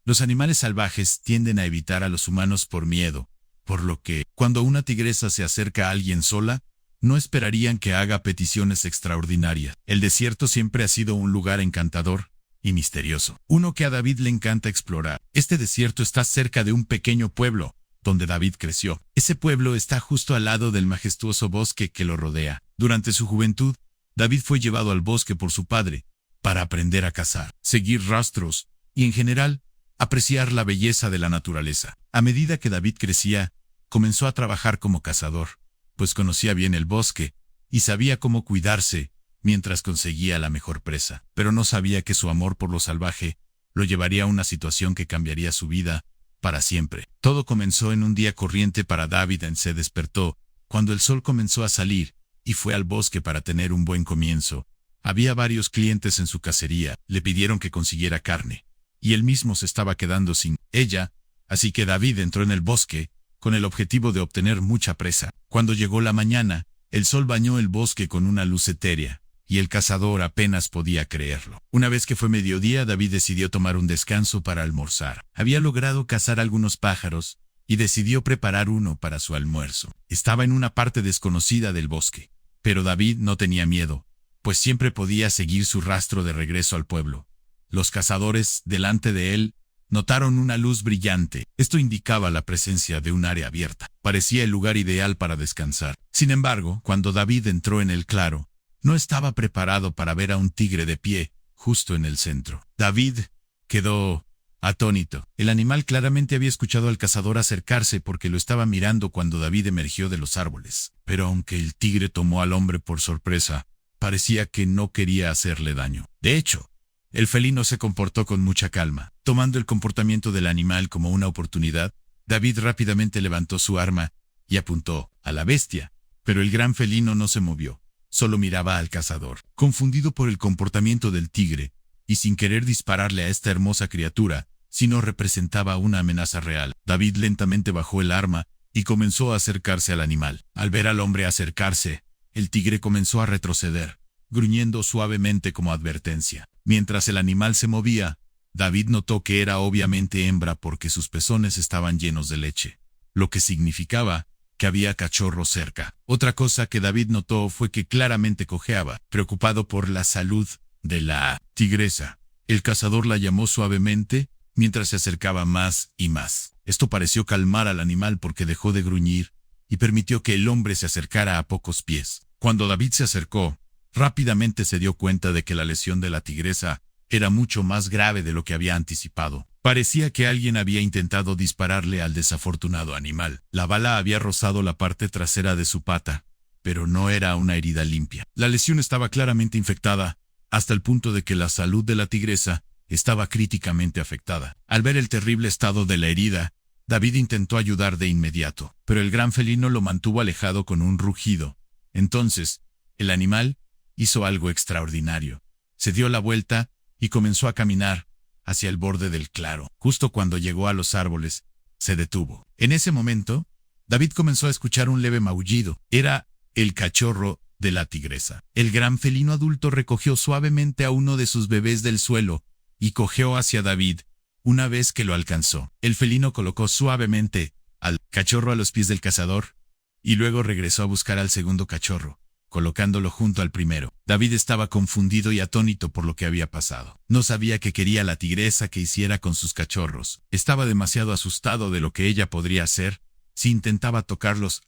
Los animales salvajes tienden a evitar a los humanos por miedo, por lo que, cuando una tigresa se acerca a alguien sola, no esperarían que haga peticiones extraordinarias. El desierto siempre ha sido un lugar encantador y misterioso, uno que a David le encanta explorar. Este desierto está cerca de un pequeño pueblo, donde David creció. Ese pueblo está justo al lado del majestuoso bosque que lo rodea. Durante su juventud, David fue llevado al bosque por su padre, para aprender a cazar, seguir rastros y, en general, apreciar la belleza de la naturaleza. A medida que David crecía, comenzó a trabajar como cazador, pues conocía bien el bosque y sabía cómo cuidarse mientras conseguía la mejor presa. Pero no sabía que su amor por lo salvaje lo llevaría a una situación que cambiaría su vida para siempre. Todo comenzó en un día corriente para David. Se despertó cuando el sol comenzó a salir y fue al bosque para tener un buen comienzo. Había varios clientes en su cacería, le pidieron que consiguiera carne, y él mismo se estaba quedando sin ella, así que David entró en el bosque con el objetivo de obtener mucha presa. Cuando llegó la mañana, el sol bañó el bosque con una luz etérea, y el cazador apenas podía creerlo. Una vez que fue mediodía, David decidió tomar un descanso para almorzar. Había logrado cazar algunos pájaros, y decidió preparar uno para su almuerzo. Estaba en una parte desconocida del bosque, pero David no tenía miedo, pues siempre podía seguir su rastro de regreso al pueblo. Los cazadores, delante de él, notaron una luz brillante. Esto indicaba la presencia de un área abierta. Parecía el lugar ideal para descansar. Sin embargo, cuando David entró en el claro, no estaba preparado para ver a un tigre de pie, justo en el centro. David quedó atónito. El animal claramente había escuchado al cazador acercarse porque lo estaba mirando cuando David emergió de los árboles. Pero aunque el tigre tomó al hombre por sorpresa, parecía que no quería hacerle daño. De hecho, el felino se comportó con mucha calma. Tomando el comportamiento del animal como una oportunidad, David rápidamente levantó su arma y apuntó a la bestia. Pero el gran felino no se movió, solo miraba al cazador. Confundido por el comportamiento del tigre, y sin querer dispararle a esta hermosa criatura, si no representaba una amenaza real, David lentamente bajó el arma y comenzó a acercarse al animal. Al ver al hombre acercarse, el tigre comenzó a retroceder, gruñendo suavemente como advertencia. Mientras el animal se movía, David notó que era obviamente hembra porque sus pezones estaban llenos de leche, lo que significaba que había cachorros cerca. Otra cosa que David notó fue que claramente cojeaba, preocupado por la salud de la tigresa. El cazador la llamó suavemente mientras se acercaba más y más. Esto pareció calmar al animal porque dejó de gruñir y permitió que el hombre se acercara a pocos pies. Cuando David se acercó, rápidamente se dio cuenta de que la lesión de la tigresa era mucho más grave de lo que había anticipado. Parecía que alguien había intentado dispararle al desafortunado animal. La bala había rozado la parte trasera de su pata, pero no era una herida limpia. La lesión estaba claramente infectada, hasta el punto de que la salud de la tigresa estaba críticamente afectada. Al ver el terrible estado de la herida, David intentó ayudar de inmediato, pero el gran felino lo mantuvo alejado con un rugido. Entonces, el animal hizo algo extraordinario. Se dio la vuelta y comenzó a caminar hacia el borde del claro. Justo cuando llegó a los árboles, se detuvo. En ese momento, David comenzó a escuchar un leve maullido. Era el cachorro de la tigresa. El gran felino adulto recogió suavemente a uno de sus bebés del suelo y cojeó hacia David una vez que lo alcanzó. El felino colocó suavemente al cachorro a los pies del cazador y luego regresó a buscar al segundo cachorro, colocándolo junto al primero. David estaba confundido y atónito por lo que había pasado. No sabía qué quería la tigresa que hiciera con sus cachorros. Estaba demasiado asustado de lo que ella podría hacer si intentaba tocarlos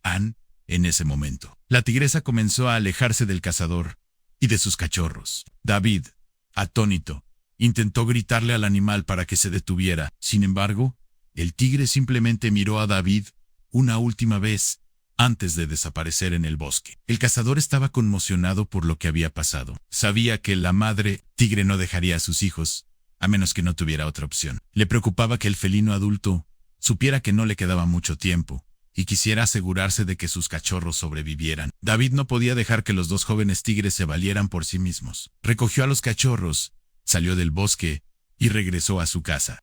en ese momento. La tigresa comenzó a alejarse del cazador y de sus cachorros. David, atónito, intentó gritarle al animal para que se detuviera. Sin embargo, el tigre simplemente miró a David una última vez antes de desaparecer en el bosque. El cazador estaba conmocionado por lo que había pasado. Sabía que la madre tigre no dejaría a sus hijos, a menos que no tuviera otra opción. Le preocupaba que el felino adulto supiera que no le quedaba mucho tiempo y quisiera asegurarse de que sus cachorros sobrevivieran. David no podía dejar que los dos jóvenes tigres se valieran por sí mismos. Recogió a los cachorros, salió del bosque y regresó a su casa.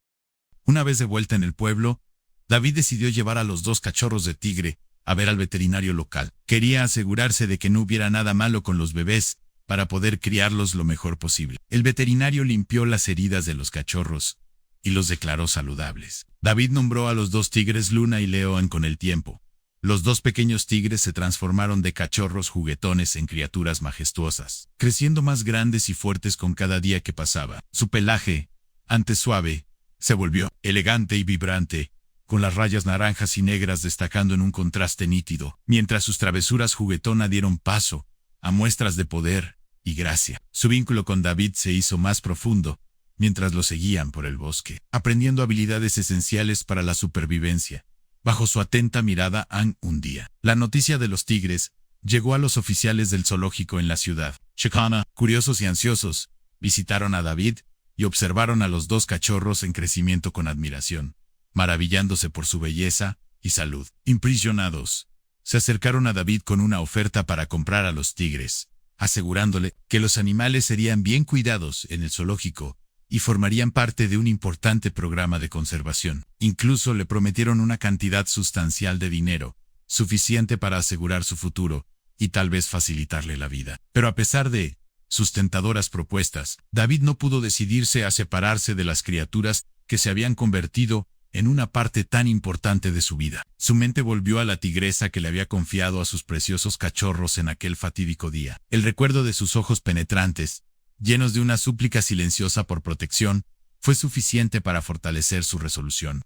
Una vez de vuelta en el pueblo, David decidió llevar a los dos cachorros de tigre a ver al veterinario local. Quería asegurarse de que no hubiera nada malo con los bebés para poder criarlos lo mejor posible. El veterinario limpió las heridas de los cachorros y los declaró saludables. David nombró a los dos tigres Luna y León con el tiempo. Los dos pequeños tigres se transformaron de cachorros juguetones en criaturas majestuosas, creciendo más grandes y fuertes con cada día que pasaba. Su pelaje, antes suave, se volvió elegante y vibrante, con las rayas naranjas y negras destacando en un contraste nítido, mientras sus travesuras juguetonas dieron paso a muestras de poder y gracia. Su vínculo con David se hizo más profundo mientras lo seguían por el bosque, aprendiendo habilidades esenciales para la supervivencia. Bajo su atenta mirada, un día, la noticia de los tigres llegó a los oficiales del zoológico en la ciudad. Chicana, curiosos y ansiosos, visitaron a David y observaron a los dos cachorros en crecimiento con admiración, maravillándose por su belleza y salud. Impresionados, se acercaron a David con una oferta para comprar a los tigres, asegurándole que los animales serían bien cuidados en el zoológico y formarían parte de un importante programa de conservación. Incluso le prometieron una cantidad sustancial de dinero, suficiente para asegurar su futuro y tal vez facilitarle la vida. Pero a pesar de sus tentadoras propuestas, David no pudo decidirse a separarse de las criaturas que se habían convertido en una parte tan importante de su vida. Su mente volvió a la tigresa que le había confiado a sus preciosos cachorros en aquel fatídico día. El recuerdo de sus ojos penetrantes, llenos de una súplica silenciosa por protección, fue suficiente para fortalecer su resolución.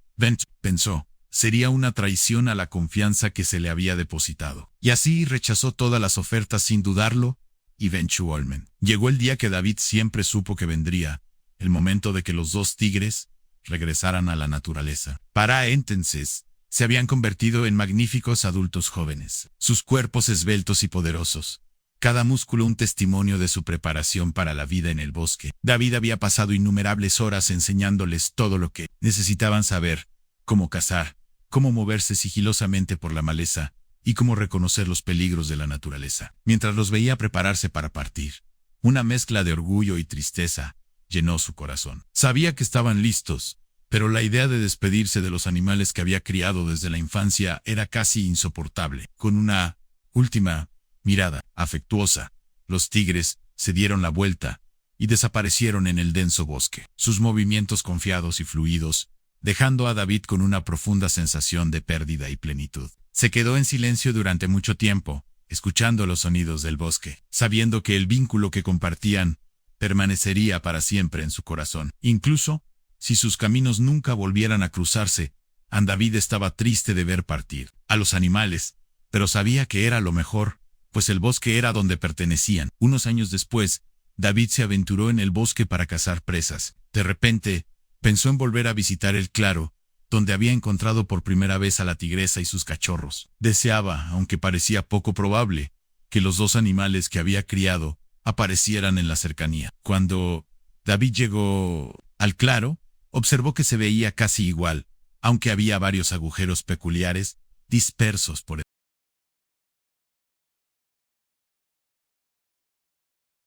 Pensó, sería una traición a la confianza que se le había depositado. Y así rechazó todas las ofertas sin dudarlo, y eventualmente llegó el día que David siempre supo que vendría, el momento de que los dos tigres regresaran a la naturaleza. Para entonces, se habían convertido en magníficos adultos jóvenes, sus cuerpos esbeltos y poderosos, cada músculo un testimonio de su preparación para la vida en el bosque. David había pasado innumerables horas enseñándoles todo lo que necesitaban saber: cómo cazar, cómo moverse sigilosamente por la maleza y cómo reconocer los peligros de la naturaleza. Mientras los veía prepararse para partir, una mezcla de orgullo y tristeza llenó su corazón. Sabía que estaban listos, pero la idea de despedirse de los animales que había criado desde la infancia era casi insoportable. Con una última mirada afectuosa, los tigres se dieron la vuelta y desaparecieron en el denso bosque, sus movimientos confiados y fluidos, dejando a David con una profunda sensación de pérdida y plenitud. Se quedó en silencio durante mucho tiempo, escuchando los sonidos del bosque, sabiendo que el vínculo que compartían permanecería para siempre en su corazón. Incluso si sus caminos nunca volvieran a cruzarse, David estaba triste de ver partir a los animales, pero sabía que era lo mejor, pues el bosque era donde pertenecían. Unos años después, David se aventuró en el bosque para cazar presas. De repente, pensó en volver a visitar el claro, donde había encontrado por primera vez a la tigresa y sus cachorros. Deseaba, aunque parecía poco probable, que los dos animales que había criado aparecieran en la cercanía. Cuando David llegó al claro, observó que se veía casi igual, aunque había varios agujeros peculiares dispersos por